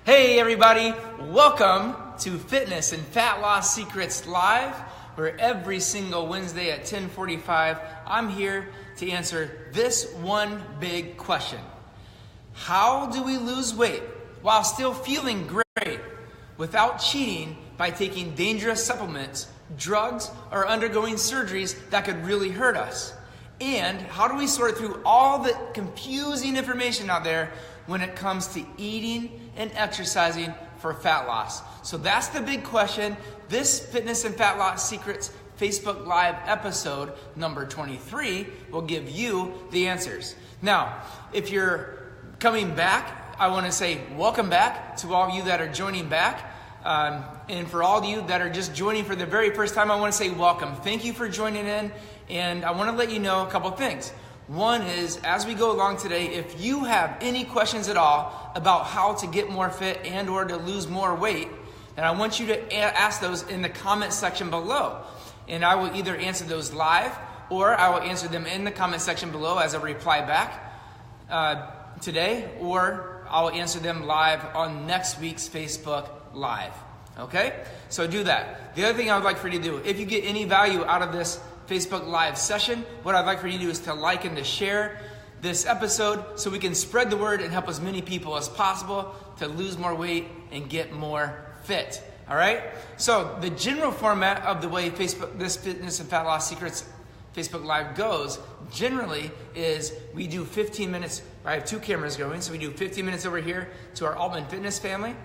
Hey everybody, welcome to Fitness and Fat Loss Secrets Live, where every single Wednesday at 10:45, I'm here to answer this one big question. How do we lose weight while still feeling great without cheating by taking dangerous supplements, drugs, or undergoing surgeries that could really hurt us? And how do we sort through all the confusing information out there when it comes to eating and exercising for fat loss? So that's the big question. This Fitness and Fat Loss Secrets Facebook Live episode number 23 will give you the answers. Now, if you're coming back, I want to say welcome back to all of you that are joining back. And for all of you that are just joining for the very first time, I want to say welcome. Thank you for joining in. And I want to let you know a couple things. One is, as we go along today, if you have any questions at all about how to get more fit and or to lose more weight, then I want you to ask those in the comment section below. And I will either answer those live or I will answer them in the comment section below as a reply back today, or I'll answer them live on next week's Facebook Live. Okay? So do that. The other thing I would like for you to do, if you get any value out of this Facebook Live session, what I'd like for you to do is to like and to share this episode so we can spread the word and help as many people as possible to lose more weight and get more fit. All right? So the general format of the way this Fitness and Fat Loss Secrets Facebook Live goes generally is we do 15 minutes. I have two cameras going, so we do 15 minutes over here to our Altman Fitness family,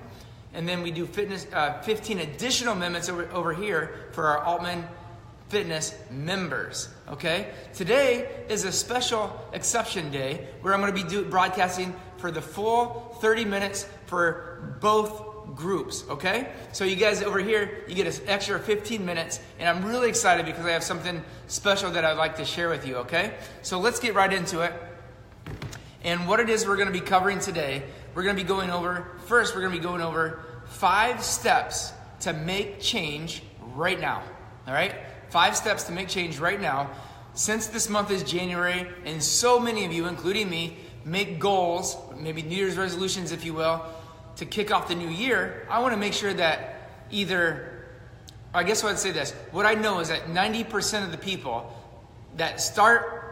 and then we do 15 additional minutes over here for our Altman Fitness members. Okay? Today is a special exception day where I'm going to be broadcasting for the full 30 minutes for both groups. Okay? So you guys over here, you get an extra 15 minutes, and I'm really excited because I have something special that I'd like to share with you. Okay? So let's get right into it. And what it is we're going to be covering today, we're going to be going over 5 steps to make change right now. All right? 5 steps to make change right now. Since this month is January, and so many of you, including me, make goals, maybe New Year's resolutions, if you will, to kick off the new year, I want to make sure that I guess I'd say this. What I know is that 90% of the people that start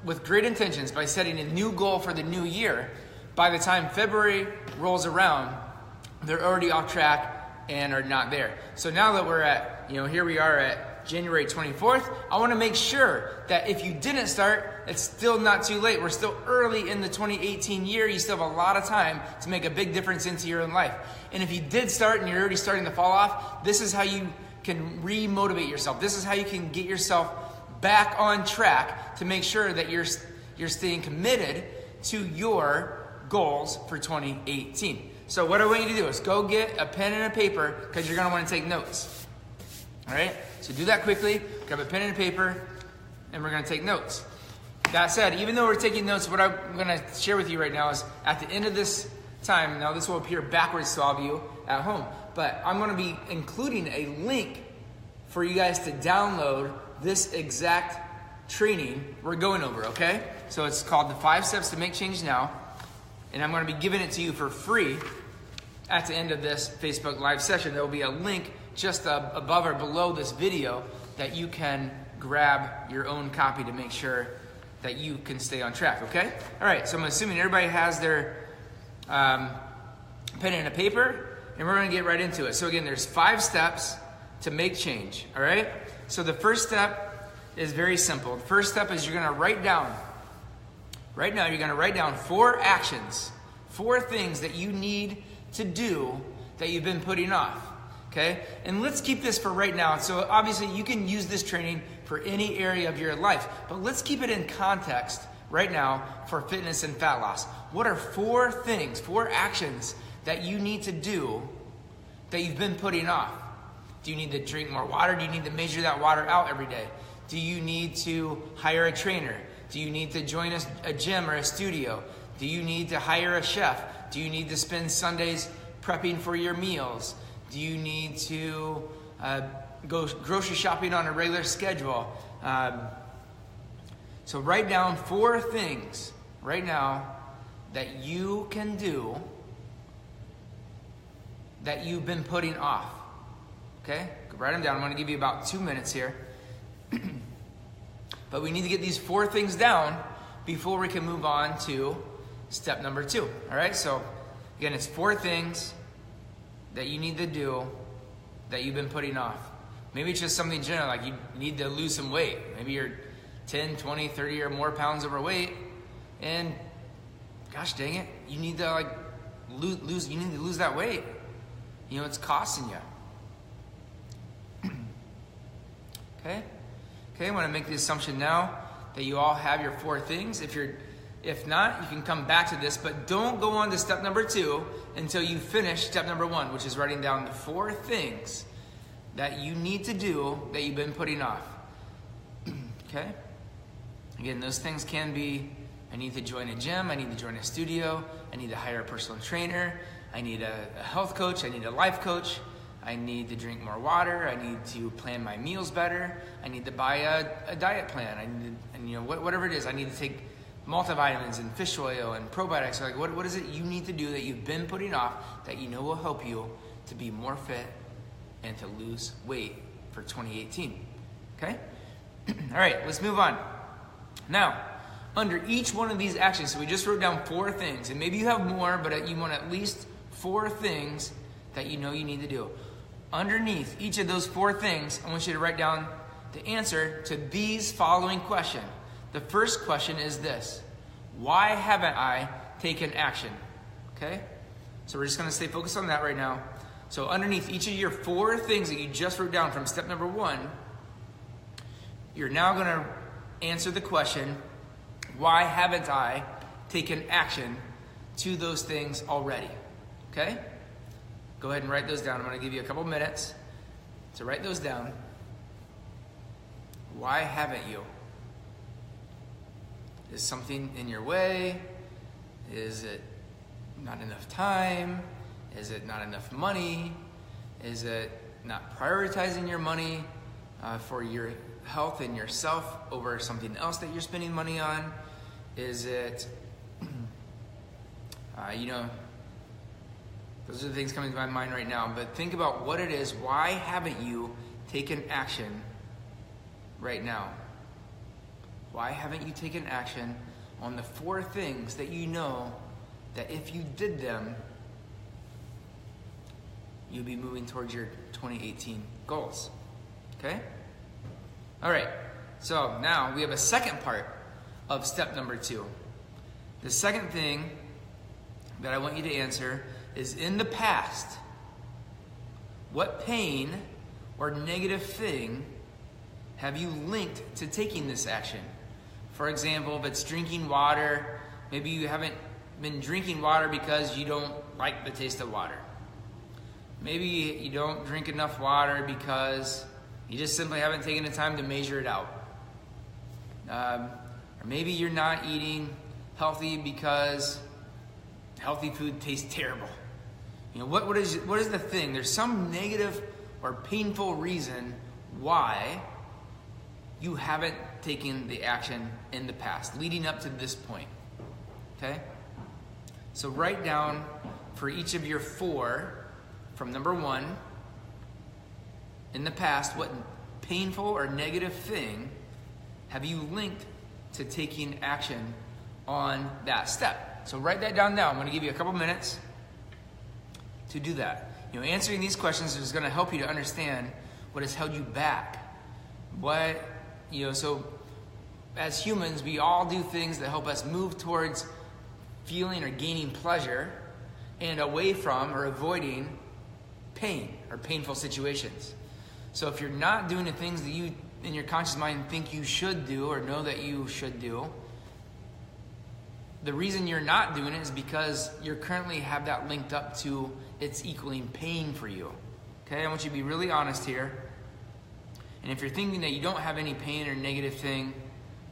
with great intentions by setting a new goal for the new year, by the time February rolls around, they're already off track and are not there. So now that we're at, here we are at January 24th, I want to make sure that if you didn't start, it's still not too late. We're still early in the 2018 year. You still have a lot of time to make a big difference into your own life. And if you did start and you're already starting to fall off, this is how you can re-motivate yourself. This is how you can get yourself back on track to make sure that you're staying committed to your goals for 2018. So what I want you to do is go get a pen and a paper because you're going to want to take notes. All right? So do that quickly. Grab a pen and a paper, and we're going to take notes. That said, even though we're taking notes, what I'm going to share with you right now is at the end of this time, now this will appear backwards to all of you at home, but I'm going to be including a link for you guys to download this exact training we're going over, okay? So it's called the 5 Steps to Make Change Now, and I'm going to be giving it to you for free at the end of this Facebook Live session. There will be a link just above or below this video that you can grab your own copy to make sure that you can stay on track, okay? All right, so I'm assuming everybody has their pen and a paper, and we're going to get right into it. So again, there's 5 steps to make change, all right? So the first step is very simple. The first step is you're going to write down, right now you're going to write down 4 actions, 4 things that you need to do that you've been putting off. Okay? And let's keep this for right now. So obviously you can use this training for any area of your life, but let's keep it in context right now for fitness and fat loss. What are 4 things, 4 actions that you need to do that you've been putting off? Do you need to drink more water? Do you need to measure that water out every day? Do you need to hire a trainer? Do you need to join a gym or a studio? Do you need to hire a chef? Do you need to spend Sundays prepping for your meals? Do you need to go grocery shopping on a regular schedule? So write down 4 things right now that you can do that you've been putting off. Okay? Write them down. I'm going to give you about 2 minutes here. But we need to get these 4 things down before we can move on to step number 2. All right? So, again, it's 4 things that you need to do that you've been putting off. Maybe it's just something general, like you need to lose some weight. Maybe you're 10, 20, 30 or more pounds overweight, and gosh dang it, you need to lose that weight. You know, it's costing you. Okay, I want to make the assumption now that you all have your 4 things. If not, you can come back to this, but don't go on to step number 2 until you finish step number 1, which is writing down the 4 things that you need to do that you've been putting off. Okay? Again, those things can be, I need to join a gym, I need to join a studio, I need to hire a personal trainer, I need a health coach, I need a life coach, I need to drink more water, I need to plan my meals better, I need to buy a diet plan, whatever it is, I need to take multivitamins and fish oil and probiotics. So what is it you need to do that you've been putting off that you know will help you to be more fit and to lose weight for 2018? Okay? All right, let's move on. Now, under each one of these actions, so we just wrote down 4 things, and maybe you have more, but you want at least 4 things that you know you need to do. Underneath each of those 4 things, I want you to write down the answer to these following questions. The first question is this: why haven't I taken action? Okay? So we're just going to stay focused on that right now. So underneath each of your 4 things that you just wrote down from step number 1, you're now going to answer the question, why haven't I taken action to those things already? Okay? Go ahead and write those down. I'm going to give you a couple minutes to write those down. Why haven't you? Is something in your way? Is it not enough time? Is it not enough money? Is it not prioritizing your money for your health and yourself over something else that you're spending money on? Is it, those are the things coming to my mind right now, but think about what it is. Why haven't you taken action right now? Why haven't you taken action on the 4 things that you know that if you did them, you'll be moving towards your 2018 goals? Okay? All right, so now we have a second part of step number 2. The second thing that I want you to answer is, in the past, what pain or negative thing have you linked to taking this action? For example, if it's drinking water, maybe you haven't been drinking water because you don't like the taste of water. Maybe you don't drink enough water because you just simply haven't taken the time to measure it out. Or maybe you're not eating healthy because healthy food tastes terrible. What is the thing? There's some negative or painful reason why you haven't taken the action in the past, leading up to this point. Okay? So write down for each of your 4, from number 1, in the past, what painful or negative thing have you linked to taking action on that step? So write that down now. I'm going to give you a couple minutes to do that. Answering these questions is going to help you to understand what has held you back. So as humans, we all do things that help us move towards feeling or gaining pleasure and away from or avoiding pain or painful situations. So if you're not doing the things that you in your conscious mind think you should do or know that you should do, the reason you're not doing it is because you currently have that linked up to it's equaling pain for you. Okay, I want you to be really honest here. And if you're thinking that you don't have any pain or negative thing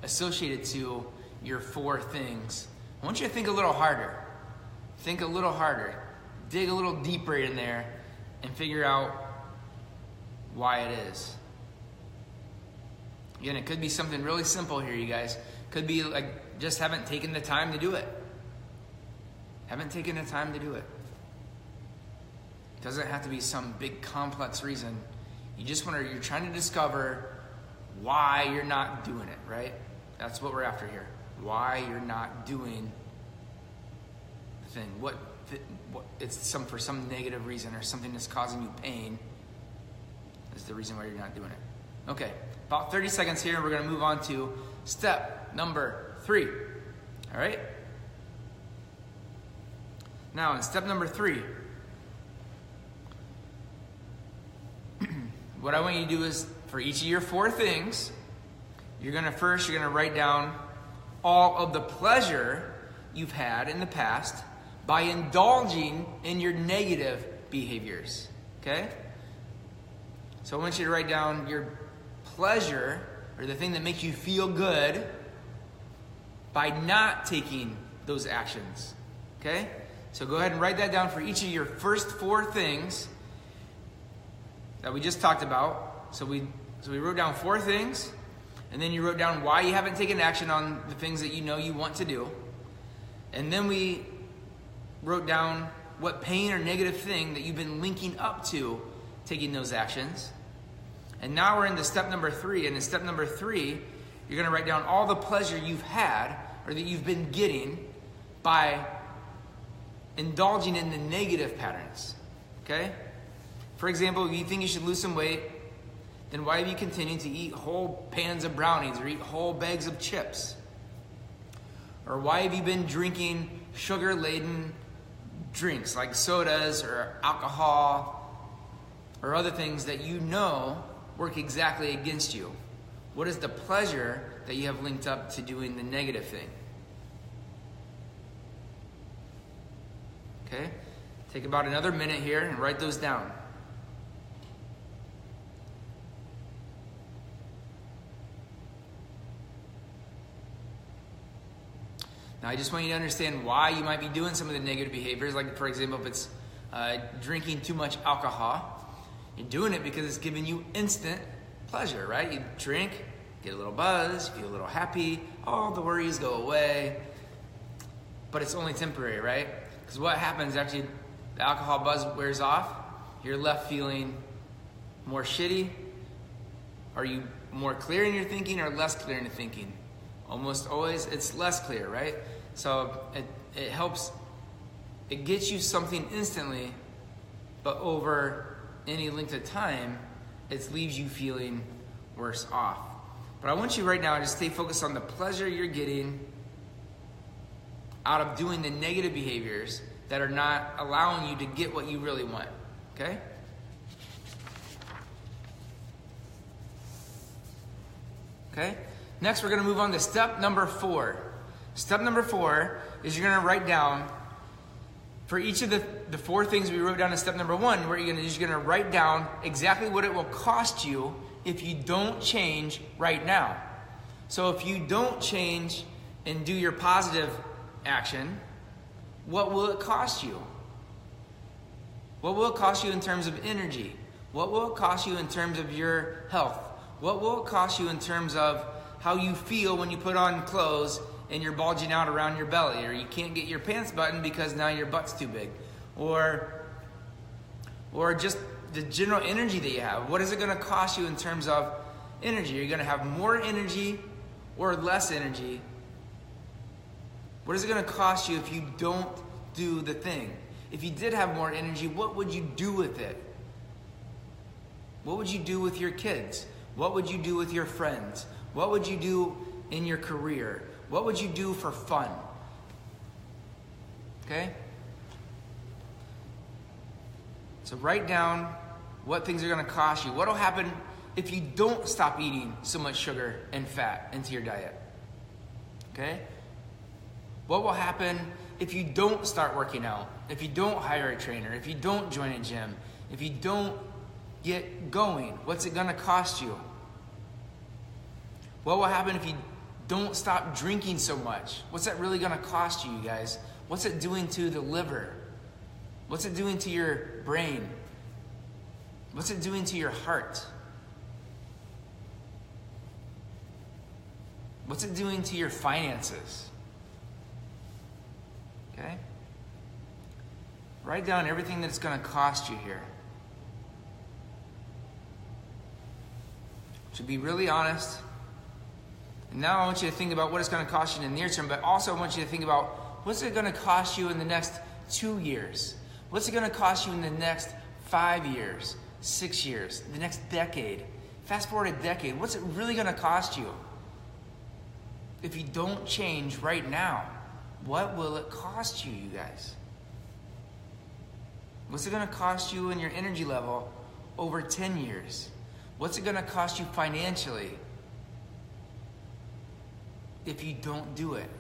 associated to your 4 things, I want you to think a little harder. Think a little harder. Dig a little deeper in there and figure out why it is. Again, it could be something really simple here, you guys. Could be like just haven't taken the time to do it. Haven't taken the time to do it. It doesn't have to be some big complex reason. You're trying to discover why you're not doing it, right? That's what we're after here. Why you're not doing the thing. It's for some negative reason or something that's causing you pain is the reason why you're not doing it. Okay, about 30 seconds here. We're going to move on to step number 3. All right? Now, in step number 3, what I want you to do is, for each of your 4 things, you're going to write down all of the pleasure you've had in the past by indulging in your negative behaviors. Okay? So I want you to write down your pleasure, or the thing that makes you feel good, by not taking those actions. Okay? So go ahead and write that down for each of your first 4 things that we just talked about. So we wrote down 4 things, and then you wrote down why you haven't taken action on the things that you know you want to do. And then we wrote down what pain or negative thing that you've been linking up to taking those actions. And now we're into step number 3. And in step number 3, you're going to write down all the pleasure you've had or that you've been getting by indulging in the negative patterns. Okay? For example, if you think you should lose some weight, then why have you continued to eat whole pans of brownies or eat whole bags of chips? Or why have you been drinking sugar-laden drinks like sodas or alcohol or other things that you know work exactly against you? What is the pleasure that you have linked up to doing the negative thing? Okay? Take about another minute here and write those down. Now, I just want you to understand why you might be doing some of the negative behaviors. Like, for example, if it's drinking too much alcohol, you're doing it because it's giving you instant pleasure, right? You drink, get a little buzz, feel a little happy, all the worries go away. But it's only temporary, right? Because what happens after the alcohol buzz wears off? You're left feeling more shitty. Are you more clear in your thinking or less clear in your thinking? Almost always it's less clear, right? So it helps, it gets you something instantly, but over any length of time, it leaves you feeling worse off. But I want you right now to stay focused on the pleasure you're getting out of doing the negative behaviors that are not allowing you to get what you really want, okay? Okay? Next, we're going to move on to step number 4. Step number 4 is you're going to write down, for each of the 4 things we wrote down in step number 1, what you're going to do is you're going to write down exactly what it will cost you if you don't change right now. So if you don't change and do your positive action, what will it cost you? What will it cost you in terms of energy? What will it cost you in terms of your health? What will it cost you in terms of how you feel when you put on clothes and you're bulging out around your belly, or you can't get your pants buttoned because now your butt's too big, or just the general energy that you have? What is it going to cost you in terms of energy? Are you going to have more energy or less energy? What is it going to cost you if you don't do the thing? If you did have more energy, what would you do with it? What would you do with your kids? What would you do with your friends? What would you do in your career? What would you do for fun? Okay? So write down what things are going to cost you. What will happen if you don't stop eating so much sugar and fat into your diet? Okay? What will happen if you don't start working out? If you don't hire a trainer? If you don't join a gym? If you don't get going? What's it going to cost you? What will happen if you don't stop drinking so much? What's that really going to cost you, you guys? What's it doing to the liver? What's it doing to your brain? What's it doing to your heart? What's it doing to your finances? Okay? Write down everything that it's going to cost you here. To be really honest. And now I want you to think about what it's going to cost you in the near term, but also I want you to think about what's it going to cost you in the next 2 years? What's it going to cost you in the next 5 years, 6 years, the next decade? Fast forward a decade, what's it really going to cost you? If you don't change right now, what will it cost you, you guys? What's it going to cost you in your energy level over 10 years? What's it going to cost you financially if you don't do it?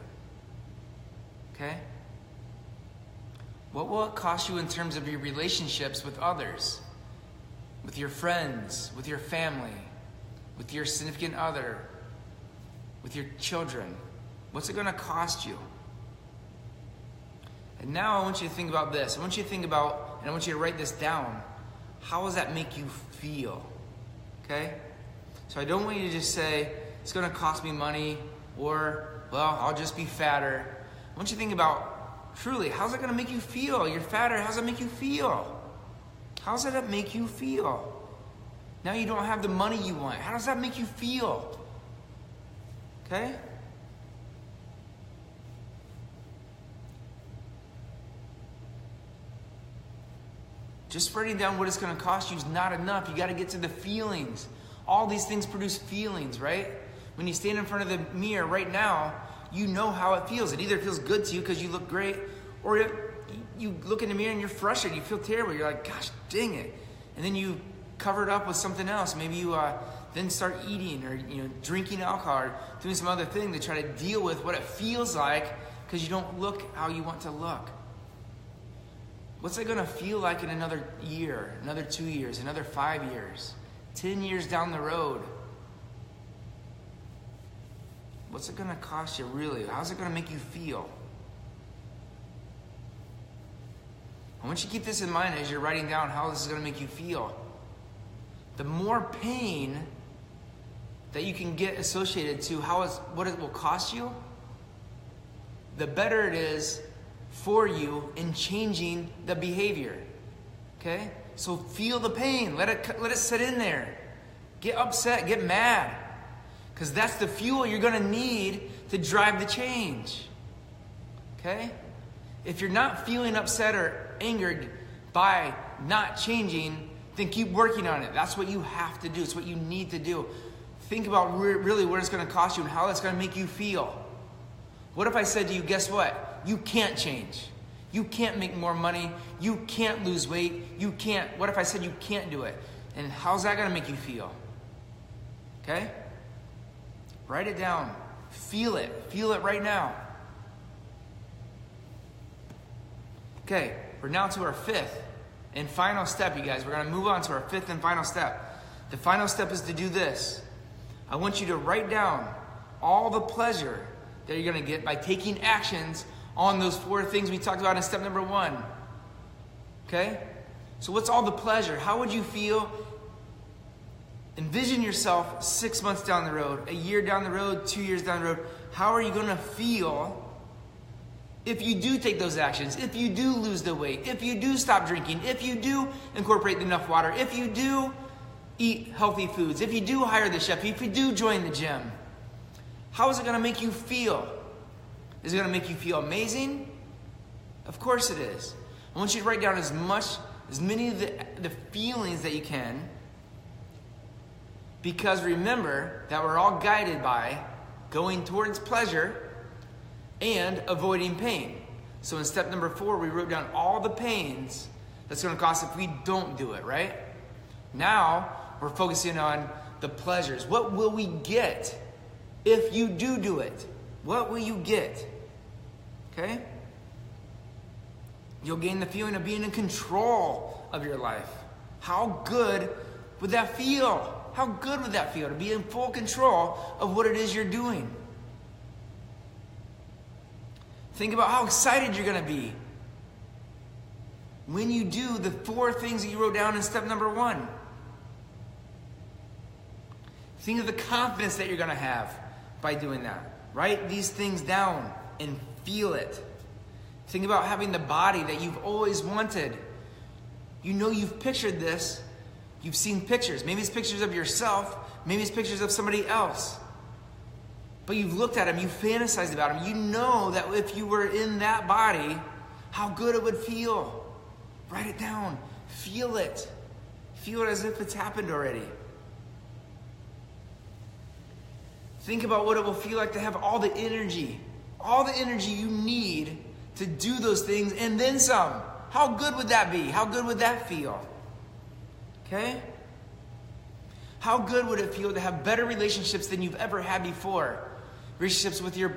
Okay? What will it cost you in terms of your relationships with others? With your friends, with your family, with your significant other, with your children? What's it going to cost you? And now I want you to think about this. I want you to think about, and I want you to write this down. How does that make you feel? Okay? So I don't want you to just say, it's going to cost me money, or, well, I'll just be fatter. I want you to think about, truly, how's it going to make you feel? You're fatter, how's it make you feel? How does that make you feel? Now you don't have the money you want. How does that make you feel? Okay? Just writing down what it's going to cost you is not enough. You got to get to the feelings. All these things produce feelings, right? When you stand in front of the mirror right now, you know how it feels. It either feels good to you because you look great, or you look in the mirror and you're frustrated. You feel terrible. You're like, gosh, dang it. And then you cover it up with something else. Maybe you then start eating or drinking alcohol or doing some other thing to try to deal with what it feels like because you don't look how you want to look. What's it going to feel like in another year, another 2 years, another 5 years, 10 years down the road? What's it going to cost you really? How's it going to make you feel? I want you to keep this in mind as you're writing down how this is going to make you feel. The more pain that you can get associated to what it will cost you, the better it is for you in changing the behavior. Okay? So feel the pain. Let it sit in there. Get upset. Get mad. Because that's the fuel you're going to need to drive the change. Okay? If you're not feeling upset or angered by not changing, then keep working on it. That's what you have to do. It's what you need to do. Think about really what it's going to cost you and how it's going to make you feel. What if I said to you, guess what? You can't change. You can't make more money. You can't lose weight. You can't. What if I said you can't do it? And how's that going to make you feel? Okay? Write it down. Feel it. Feel it right now. Okay, we're now to our fifth and final step, you guys. We're going to move on to our fifth and final step. The final step is to do this. I want you to write down all the pleasure that you're going to get by taking actions on those 4 things we talked about in step number 1. Okay? So what's all the pleasure? How would you feel? Envision yourself 6 months down the road, a year down the road, 2 years down the road. How are you going to feel if you do take those actions, if you do lose the weight, if you do stop drinking, if you do incorporate enough water, if you do eat healthy foods, if you do hire the chef, if you do join the gym? How is it going to make you feel? Is it going to make you feel amazing? Of course it is. I want you to write down as many of the feelings that you can, because remember that we're all guided by going towards pleasure and avoiding pain. So in step number 4, we wrote down all the pains that's going to cost if we don't do it, right? Now we're focusing on the pleasures. What will we get if you do it? What will you get? Okay? You'll gain the feeling of being in control of your life. How good would that feel? How good would that feel to be in full control of what it is you're doing? Think about how excited you're going to be when you do the 4 things that you wrote down in step number 1. Think of the confidence that you're going to have by doing that. Write these things down and feel it. Think about having the body that you've always wanted. You know you've pictured this. You've seen pictures. Maybe it's pictures of yourself. Maybe it's pictures of somebody else. But you've looked at them. You've fantasized about them. You know that if you were in that body, how good it would feel. Write it down. Feel it. Feel it as if it's happened already. Think about what it will feel like to have all the energy you need to do those things and then some. How good would that be? How good would that feel? Okay? How good would it feel to have better relationships than you've ever had before? Relationships with your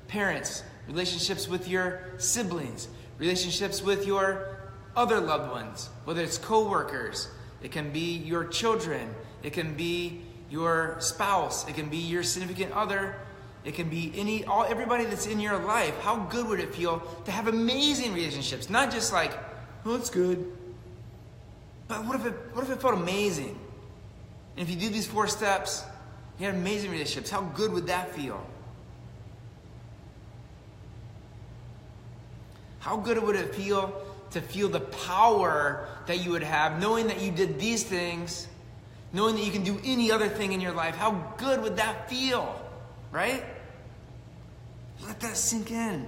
parents, relationships with your siblings, relationships with your other loved ones, whether it's co-workers, it can be your children, it can be your spouse, it can be your significant other, it can be everybody that's in your life. How good would it feel to have amazing relationships? Not just like, oh, it's good. But what if it felt amazing? And if you do these 4 steps, you had amazing relationships. How good would that feel? How good would it feel to feel the power that you would have, knowing that you did these things, knowing that you can do any other thing in your life? How good would that feel? Right? Let that sink in.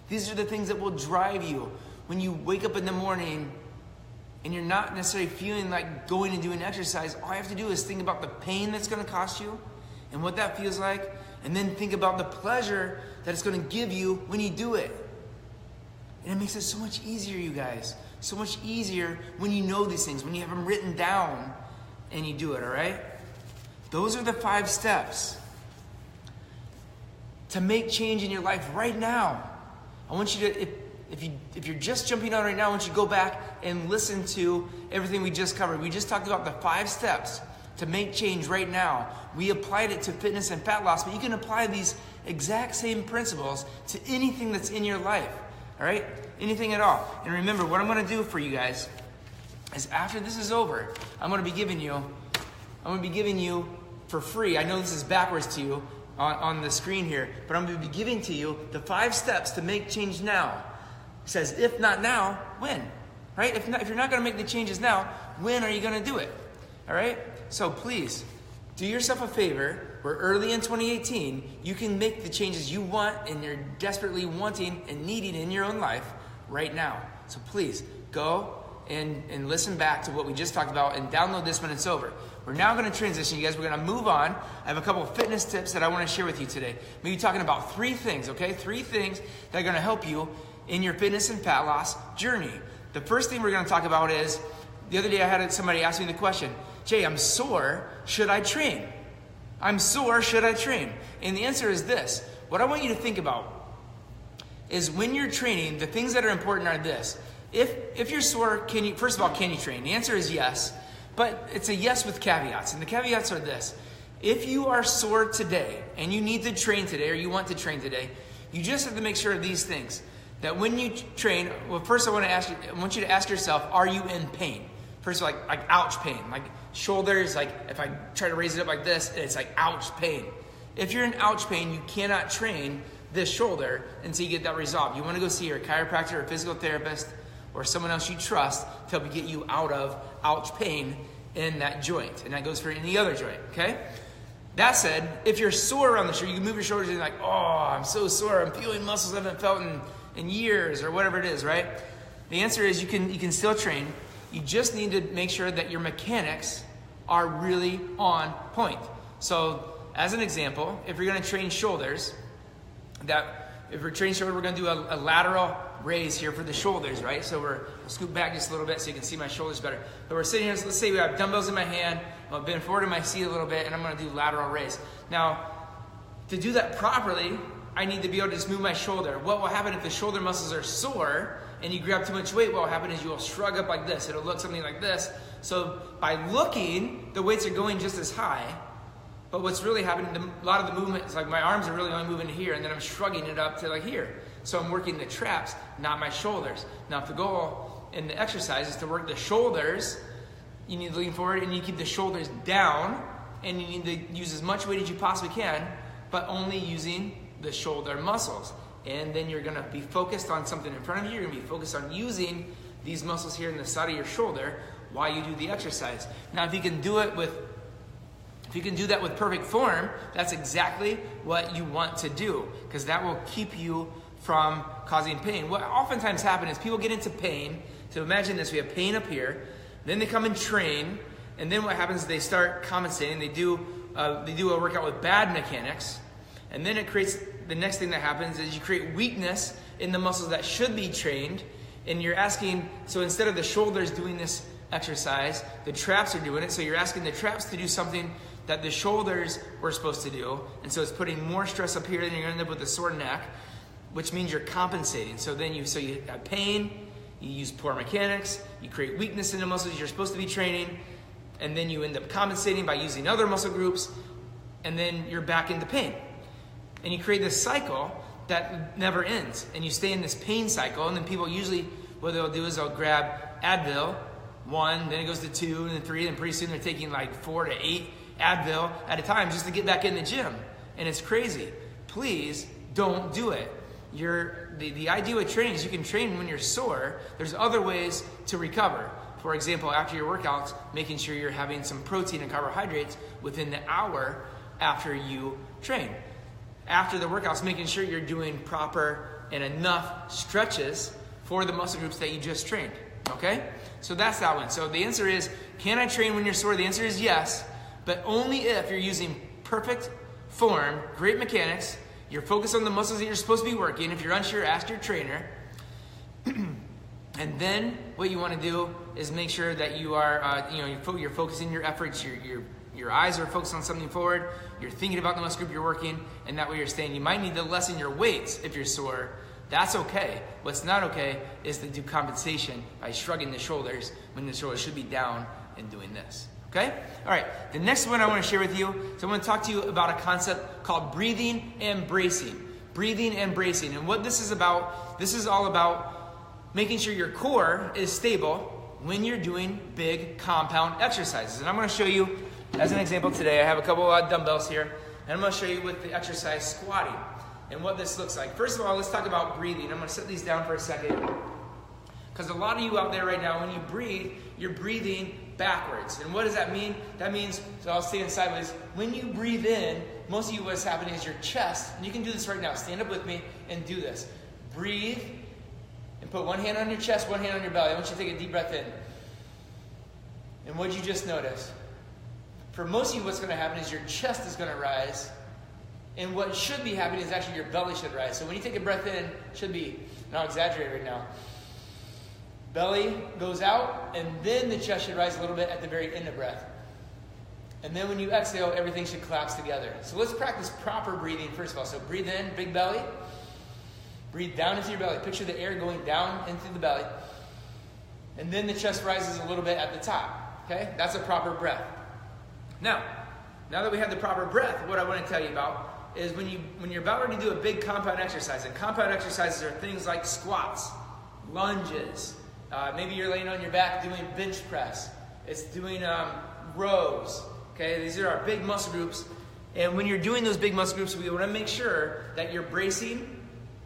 These are the things that will drive you when you wake up in the morning and you're not necessarily feeling like going and doing exercise. All you have to do is think about the pain that's going to cost you and what that feels like, and then think about the pleasure that it's going to give you when you do it. And it makes it so much easier, you guys. So much easier when you know these things, when you have them written down and you do it, all right? Those are the 5 steps to make change in your life right now. I want you to, if you're just jumping on right now, I want you to go back and listen to everything we just covered. We just talked about the 5 steps to make change right now. We applied it to fitness and fat loss, but you can apply these exact same principles to anything that's in your life, all right? Anything at all. And remember, what I'm going to do for you guys is after this is over, I'm going to be giving you for free. I know this is backwards to you on the screen here, but I'm going to be giving to you the 5 steps to make change now. It says, if not now, when? Right? If you're not going to make the changes now, when are you going to do it? All right? So please, do yourself a favor. We're early in 2018. You can make the changes you want and you're desperately wanting and needing in your own life right now. So please, go and listen back to what we just talked about and download this when it's over. We're now going to transition, you guys. We're going to move on. I have a couple of fitness tips that I want to share with you today. Maybe talking about 3 things, okay? 3 things that are going to help you in your fitness and fat loss journey. The first thing we're going to talk about is, the other day I had somebody ask me the question, Jay, I'm sore, should I train? I'm sore, should I train? And the answer is this. What I want you to think about is when you're training, the things that are important are this. If you're sore, first of all, can you train? The answer is yes, but it's a yes with caveats. And the caveats are this. If you are sore today and you need to train today or you want to train today, you just have to make sure of these things. That when you train, well, first I want you to ask yourself, are you in pain? First, like ouch pain, like shoulders, like if I try to raise it up like this, it's like ouch pain. If you're in ouch pain, you cannot train this shoulder until you get that resolved. You want to go see your chiropractor or physical therapist or someone else you trust to help you get you out of ouch pain in that joint. And that goes for any other joint, okay? That said, if you're sore around the shoulder, you can move your shoulders and you're like, oh, I'm so sore. I'm feeling muscles I haven't felt in years or whatever it is, right? The answer is you can still train. You just need to make sure that your mechanics are really on point. So as an example, if you're going to train shoulders, if we're training shoulder, we're going to do a lateral raise here for the shoulders, right? So we'll scoot back just a little bit so you can see my shoulders better. But we're sitting here, let's say we have dumbbells in my hand, I'll bend forward in my seat a little bit, and I'm going to do lateral raise. Now, to do that properly, I need to be able to just move my shoulder. What will happen if the shoulder muscles are sore and you grab too much weight? What will happen is you will shrug up like this. It'll look something like this. So by looking, the weights are going just as high. But what's really happening, a lot of the movement is like my arms are really only moving to here, and then I'm shrugging it up to like here. So I'm working the traps, not my shoulders. Now if the goal in the exercise is to work the shoulders, you need to lean forward and you keep the shoulders down, and you need to use as much weight as you possibly can, but only using the shoulder muscles. and then you're gonna be focused on something in front of you. You're gonna be focused on using these muscles here in the side of your shoulder while you do the exercise. Now, if you can do that with perfect form, that's exactly what you want to do, because that will keep you from causing pain. What oftentimes happens is people get into pain. So imagine this, we have pain up here, then they come and train, and then what happens is they start compensating. They do a workout with bad mechanics, and then it creates, the next thing that happens is you create weakness in the muscles that should be trained, and you're asking, so instead of the shoulders doing this exercise, the traps are doing it, so you're asking the traps to do something that the shoulders were supposed to do, and so it's putting more stress up here, and you're gonna end up with a sore neck, which means you're compensating. So then you have pain, you use poor mechanics, you create weakness in the muscles you're supposed to be training, and then you end up compensating by using other muscle groups, and then you're back into pain. And you create this cycle that never ends, and you stay in this pain cycle, and then people usually, what they'll do is they'll grab Advil, 1, then it goes to 2, and then 3, and pretty soon they're taking like 4 to 8 Advil at a time just to get back in the gym. And it's crazy. Please don't do it. The idea with training is you can train when you're sore. There's other ways to recover. For example, after your workouts, making sure you're having some protein and carbohydrates within the hour after you train. After the workouts, making sure you're doing proper and enough stretches for the muscle groups that you just trained. Okay? So that's that one. So the answer is, can I train when you're sore? The answer is yes, but only if you're using perfect form, great mechanics, you're focused on the muscles that you're supposed to be working. If you're unsure, ask your trainer. And then what you want to do is make sure that you are, you're focusing your efforts, your eyes are focused on something forward, you're thinking about the muscle group you're working, and that way you're staying. You might need to lessen your weights if you're sore. That's okay. What's not okay is to do compensation by shrugging the shoulders when the shoulders should be down and doing this. Okay? All right, the next one I want to share with you is I want to talk to you about a concept called breathing and bracing. Breathing and bracing. And what this is all about making sure your core is stable when you're doing big compound exercises. And I'm going to show you, as an example today, I have a couple of dumbbells here, and I'm going to show you with the exercise squatting and what this looks like. First of all, let's talk about breathing. I'm going to set these down for a second, because a lot of you out there right now, when you breathe, you're breathing backwards. And what does that mean? That means, so I'll stand sideways. When you breathe in, most of you, what's happening is your chest, and you can do this right now. Stand up with me and do this. Breathe, and put one hand on your chest, one hand on your belly. I want you to take a deep breath in. And what did you just notice? For most of you, what's going to happen is your chest is going to rise, and what should be happening is actually your belly should rise. So when you take a breath in, it should be, and I'll exaggerate right now, belly goes out, and then the chest should rise a little bit at the very end of breath. And then when you exhale, everything should collapse together. So let's practice proper breathing first of all. So breathe in, big belly. Breathe down into your belly. Picture the air going down into the belly. And then the chest rises a little bit at the top. Okay? That's a proper breath. Now that we have the proper breath, what I want to tell you about is when you're about ready to do a big compound exercise, and compound exercises are things like squats, lunges, maybe you're laying on your back doing bench press. It's doing rows. Okay, these are our big muscle groups. And when you're doing those big muscle groups, we want to make sure that you're bracing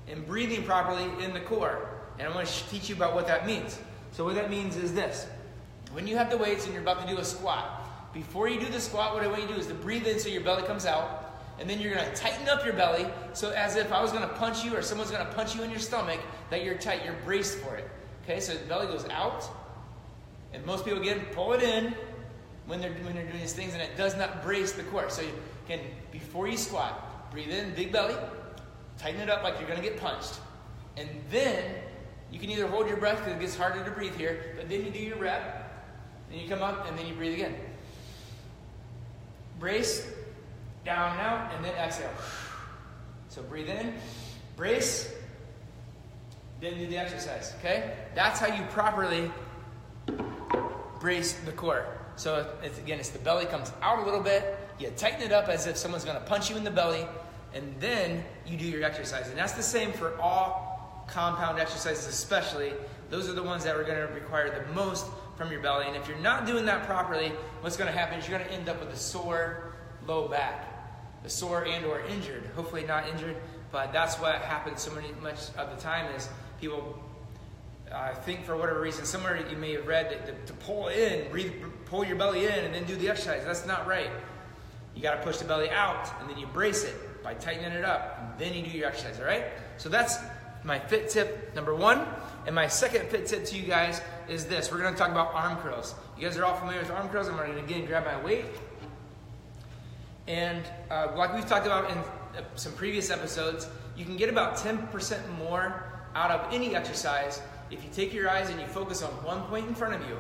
and breathing properly in the core. And I want to teach you about what that means. So what that means is this. When you have the weights and you're about to do a squat, before you do the squat, what I want you to do is to breathe in so your belly comes out. And then you're going to tighten up your belly, so as if I was going to punch you or someone's going to punch you in your stomach, that you're tight, you're braced for it. Okay, so the belly goes out, and most people, again, pull it in when they're doing these things, and it does not brace the core. So you can, before you squat, breathe in, big belly, tighten it up like you're going to get punched. And then you can either hold your breath because it gets harder to breathe here, but then you do your rep, then you come up, and then you breathe again. Brace, down and out, and then exhale. So breathe in, brace, then do the exercise, okay? That's how you properly brace the core. So it's the belly comes out a little bit, you tighten it up as if someone's gonna punch you in the belly, and then you do your exercise. And that's the same for all compound exercises especially. Those are the ones that are gonna require the most from your belly. And if you're not doing that properly, what's gonna happen is you're gonna end up with a sore low back. A sore and or injured, hopefully not injured, But that's what happens so much of the time is people think for whatever reason, somewhere you may have read that to pull in, pull your belly in and then do the exercise. That's not right. You got to push the belly out and then you brace it by tightening it up. And then you do your exercise, all right? So that's my fit tip number 1. And my second fit tip to you guys is this. We're going to talk about arm curls. You guys are all familiar with arm curls. I'm going to again grab my weight. And like we've talked about in some previous episodes, you can get about 10% more out of any exercise if you take your eyes and you focus on one point in front of you,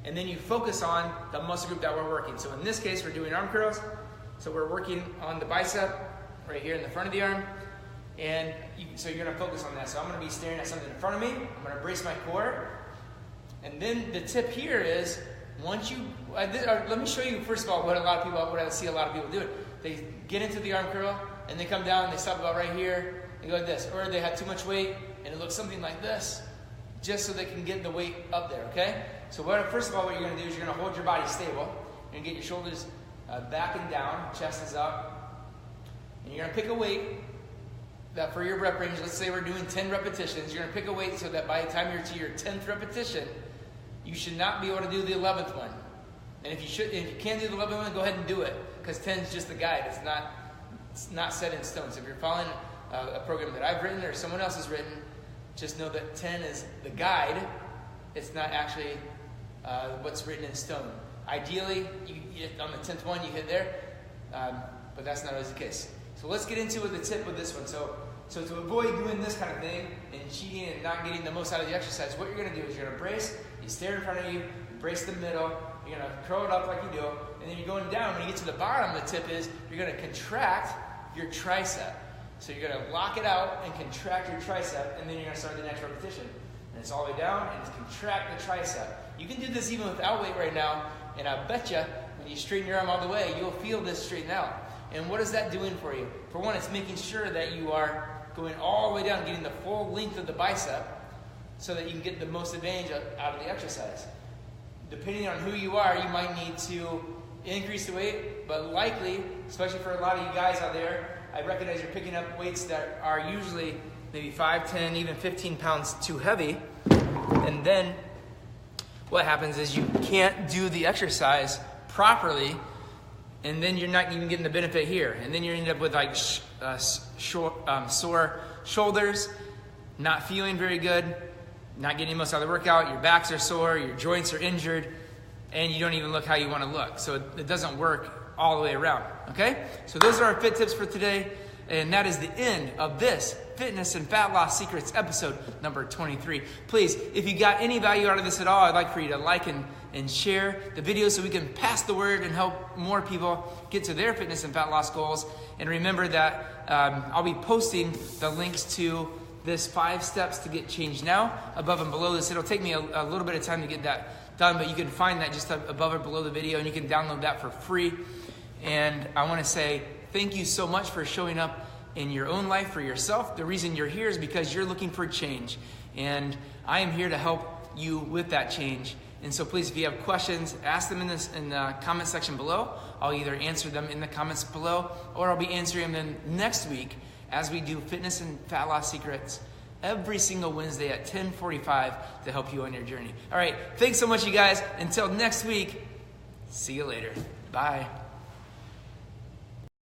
and then you focus on the muscle group that we're working. So in this case, we're doing arm curls. So we're working on the bicep right here in the front of the arm. And so you're going to focus on that. So I'm going to be staring at something in front of me. I'm going to brace my core. And then the tip here is, once you, let me show you first of all what I see a lot of people doing. They get into the arm curl and they come down and they stop about right here and go like this. Or they have too much weight and it looks something like this, just so they can get the weight up there, okay? So first of all, what you're going to do is you're going to hold your body stable. You're going to get your shoulders back and down, chest is up. And you're going to pick a weight that for your rep range, let's say we're doing 10 repetitions. You're going to pick a weight so that by the time you're to your 10th repetition, you should not be able to do the 11th one. And if you can't do the 11th one, go ahead and do it, because 10 is just the guide. It's not set in stone. So if you're following a program that I've written or someone else has written, just know that 10 is the guide. It's not actually what's written in stone. Ideally, on the 10th one, you hit there, but that's not always the case. So let's get into the tip with this one. So to avoid doing this kind of thing and cheating and not getting the most out of the exercise, what you're going to do is you're going to brace, you stare in front of you, you brace the middle, you're going to curl it up like you do, and then you're going down. When you get to the bottom, the tip is you're going to contract your tricep. So you're going to lock it out and contract your tricep, and then you're going to start the next repetition. And it's all the way down, and it's contract the tricep. You can do this even without weight right now, and I bet you when you straighten your arm all the way, you'll feel this straighten out. And what is that doing for you? For one, it's making sure that you are going all the way down, getting the full length of the bicep so that you can get the most advantage out of the exercise. Depending on who you are, you might need to increase the weight, but likely, especially for a lot of you guys out there, I recognize you're picking up weights that are usually maybe 5, 10, even 15 pounds too heavy. And then what happens is you can't do the exercise properly, and then you're not even getting the benefit here. And then you end up with like sore shoulders, not feeling very good, not getting most out of the workout, your backs are sore, your joints are injured, and you don't even look how you want to look. So it doesn't work all the way around, okay? So those are our fit tips for today, and that is the end of this Fitness and Fat Loss Secrets episode number 23. Please, if you got any value out of this at all, I'd like for you to like and share the video so we can pass the word and help more people get to their fitness and fat loss goals. And remember that I'll be posting the links to this 5 steps to get changed now above and below this. It'll take me a little bit of time to get that done, but you can find that just above or below the video, and you can download that for free. And I want to say thank you so much for showing up in your own life for yourself. The reason you're here is because you're looking for change, and I am here to help you with that change. And so please, if you have questions, ask them in the comment section below. I'll either answer them in the comments below, or I'll be answering them next week as we do Fitness and Fat Loss Secrets every single Wednesday at 10:45 to help you on your journey. All right, thanks so much, you guys. Until next week, see you later. Bye.